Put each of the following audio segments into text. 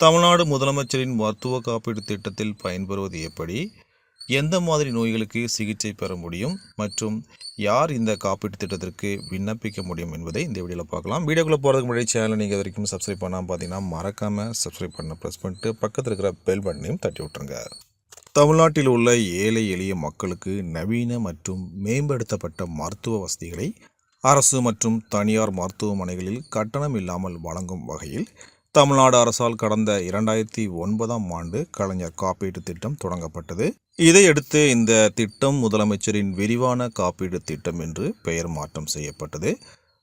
தமிழ்நாடு முதலமைச்சரின் மருத்துவ காப்பீடு திட்டத்தில் பயன்பெறுவது எப்படி, எந்த மாதிரி நோய்களுக்கு சிகிச்சை பெற முடியும் மற்றும் யார் இந்த காப்பீட்டு திட்டத்திற்கு விண்ணப்பிக்க முடியும் என்பதை இந்த வீடியோவில் பார்க்கலாம். வீடியோக்குள்ளே போகிறதுக்கு முன்னாடி சேனலை நீங்கள் வரைக்கும் சப்ஸ்கிரைப் பண்ணாமல் பார்த்தீங்கன்னா மறக்காமல் சப்ஸ்கிரைப் பண்ண ப்ரெஸ் பண்ணிட்டு பக்கத்தில் இருக்கிற பெல் பட்டனையும் தட்டி விட்டுருங்க. தமிழ்நாட்டில் உள்ள ஏழை எளிய மக்களுக்கு நவீன மற்றும் மேம்படுத்தப்பட்ட மருத்துவ வசதிகளை அரசு மற்றும் தனியார் மருத்துவமனைகளில் கட்டணம் இல்லாமல் வழங்கும் வகையில் தமிழ்நாடு அரசால் கடந்த 2009ஆம் ஆண்டு கலைஞர் காப்பீட்டு திட்டம் தொடங்கப்பட்டது. இதையடுத்து இந்த திட்டம் முதலமைச்சரின் விரிவான காப்பீடு திட்டம் என்று பெயர் மாற்றம் செய்யப்பட்டது.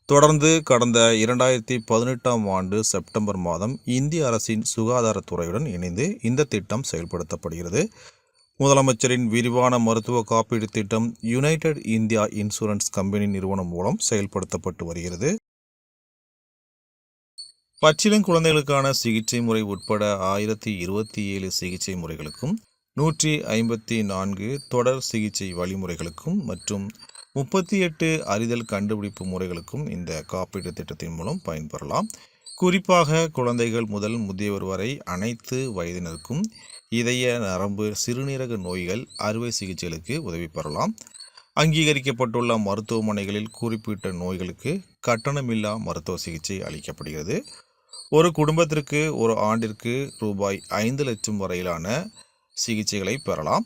தொடர்ந்து கடந்த 2018ஆம் ஆண்டு செப்டம்பர் மாதம் இந்திய அரசின் சுகாதாரத்துறையுடன் இணைந்து இந்த திட்டம் செயல்படுத்தப்படுகிறது. முதலமைச்சரின் விரிவான மருத்துவ காப்பீடு திட்டம் யுனைடெட் இந்தியா இன்சூரன்ஸ் கம்பெனி நிறுவனம் மூலம் செயல்படுத்தப்பட்டு வருகிறது. பச்சிளங்குழந்தைகளுக்கான சிகிச்சை முறை உட்பட 1027 சிகிச்சை முறைகளுக்கும் 154 தொடர் சிகிச்சை வழிமுறைகளுக்கும் மற்றும் 38 அறிதல் கண்டுபிடிப்பு முறைகளுக்கும் இந்த காப்பீட்டு திட்டத்தின் மூலம் பயன்பெறலாம். குறிப்பாக குழந்தைகள் முதல் முதியவர் வரை அனைத்து வயதினருக்கும் இதய, நரம்பு, சிறுநீரக நோய்கள் அறுவை சிகிச்சைகளுக்கு உதவி பெறலாம். அங்கீகரிக்கப்பட்டுள்ள மருத்துவமனைகளில் குறிப்பிட்ட நோய்களுக்கு கட்டணமில்லா மருத்துவ சிகிச்சை அளிக்கப்படுகிறது. ஒரு குடும்பத்திற்கு ஒரு ஆண்டிற்கு ரூபாய் 5 லட்சம் வரையிலான சிகிச்சைகளை பெறலாம்.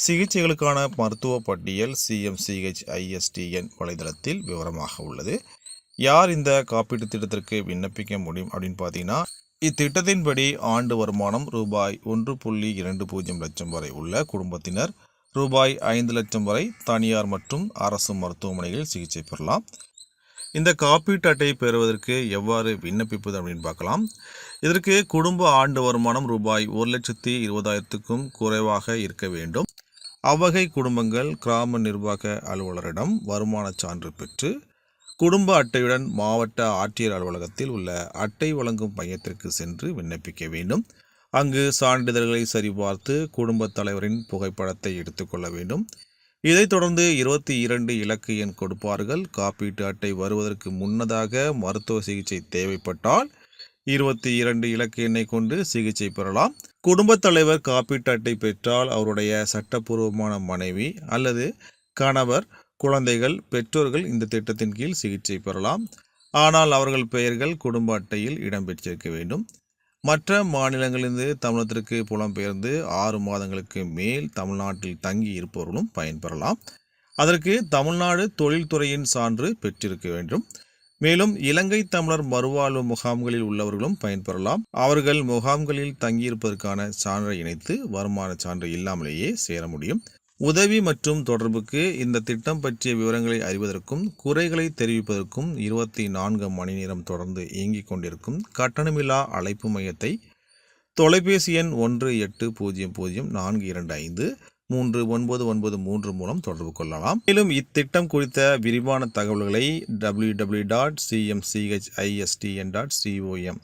சிகிச்சைகளுக்கான மருத்துவ பட்டியல் CMCHISTN வலைதளத்தில் விவரமாக உள்ளது. யார் இந்த காப்பீட்டு திட்டத்திற்கு விண்ணப்பிக்க முடியும் அப்படின்னு பார்த்தீங்கன்னா, இத்திட்டத்தின்படி ஆண்டு வருமானம் ரூபாய் 1.20 லட்சம் வரை உள்ள குடும்பத்தினர் ரூபாய் 5 லட்சம் வரை தனியார் மற்றும் அரசு மருத்துவமனைகளில் சிகிச்சை பெறலாம். இந்த காப்பீட்டு அட்டையை பெறுவதற்கு எவ்வாறு விண்ணப்பிப்பது அப்படின்னு பார்க்கலாம். இதற்கு குடும்ப ஆண்டு வருமானம் ரூபாய் 1,20,000க்கும் குறைவாக இருக்க வேண்டும். அவ்வகை குடும்பங்கள் கிராம நிர்வாக அலுவலரிடம் வருமான சான்று பெற்று குடும்ப அட்டையுடன் மாவட்ட ஆட்சியர் அலுவலகத்தில் உள்ள அட்டை வழங்கும் மையத்திற்கு சென்று விண்ணப்பிக்க வேண்டும். அங்கு சான்றிதழ்களை சரிபார்த்து குடும்ப தலைவரின் புகைப்படத்தை எடுத்துக்கொள்ள வேண்டும். இதைத் தொடர்ந்து 22 இலக்கு எண் கொடுப்பார்கள். காப்பீட்டு அட்டை வருவதற்கு முன்னதாக மருத்துவ சிகிச்சை தேவைப்பட்டால் 22 இலக்கு எண்ணை கொண்டு சிகிச்சை பெறலாம். குடும்பத் தலைவர் காப்பீட்டு அட்டை பெற்றால் அவருடைய சட்டப்பூர்வமான மனைவி அல்லது கணவர், குழந்தைகள், பெற்றோர்கள் இந்த திட்டத்தின் கீழ் சிகிச்சை பெறலாம். ஆனால் அவர்கள் பெயர்கள் குடும்ப அட்டையில் இடம்பெற்றிருக்க வேண்டும். மற்ற மாநிலங்களிலிருந்து தமிழகத்திற்கு புலம்பெயர்ந்து 6 மாதங்களுக்கு மேல் தமிழ்நாட்டில் தங்கி இருப்பவர்களும் பயன்பெறலாம். அதற்கு தமிழ்நாடு தொழில்துறையின் சான்று பெற்றிருக்க வேண்டும். மேலும் இலங்கை தமிழர் மறுவாழ்வு முகாம்களில் உள்ளவர்களும் பயன்பெறலாம். அவர்கள் முகாம்களில் தங்கியிருப்பதற்கான சான்றை இணைத்து வருமான சான்று இல்லாமலேயே சேர முடியும். உதவி மற்றும் தொடர்புக்கு இந்த திட்டம் பற்றிய விவரங்களை அறிவதற்கும் குறைகளை தெரிவிப்பதற்கும் 24 மணி நேரம் தொடர்ந்து இயங்கிக் கொண்டிருக்கும் கட்டணமில்லா அழைப்பு மையத்தை தொலைபேசி எண் 1800-425-3993 மூலம் தொடர்பு கொள்ளலாம். மேலும் இத்திட்டம் குறித்த விரிவான தகவல்களை www.cmchistn.com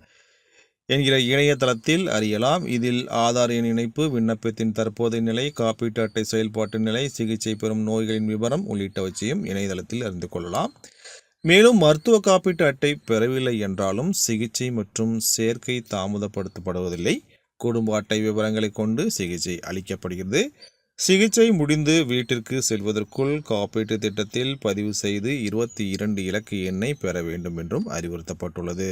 என்கிற இணையதளத்தில் அறியலாம். இதில் ஆதார் எண் இணைப்பு, விண்ணப்பத்தின் தற்போதைய நிலை, காப்பீட்டு அட்டை செயல்பாட்டு நிலை, சிகிச்சை பெறும் நோய்களின் விவரம் உள்ளிட்டவற்றையும் இணையதளத்தில் அறிந்து கொள்ளலாம். மேலும் மருத்துவ காப்பீட்டு அட்டை பெறவில்லை என்றாலும் சிகிச்சை மற்றும் சேர்க்கை தாமதப்படுத்தப்படுவதில்லை. குடும்ப அட்டை விவரங்களை கொண்டு சிகிச்சை அளிக்கப்படுகிறது. சிகிச்சை முடிந்து வீட்டிற்கு செல்வதற்குள் காப்பீட்டு திட்டத்தில் பதிவு செய்து 22 இலக்கு எண்ணை பெற வேண்டும் என்றும் அறிவுறுத்தப்பட்டுள்ளது.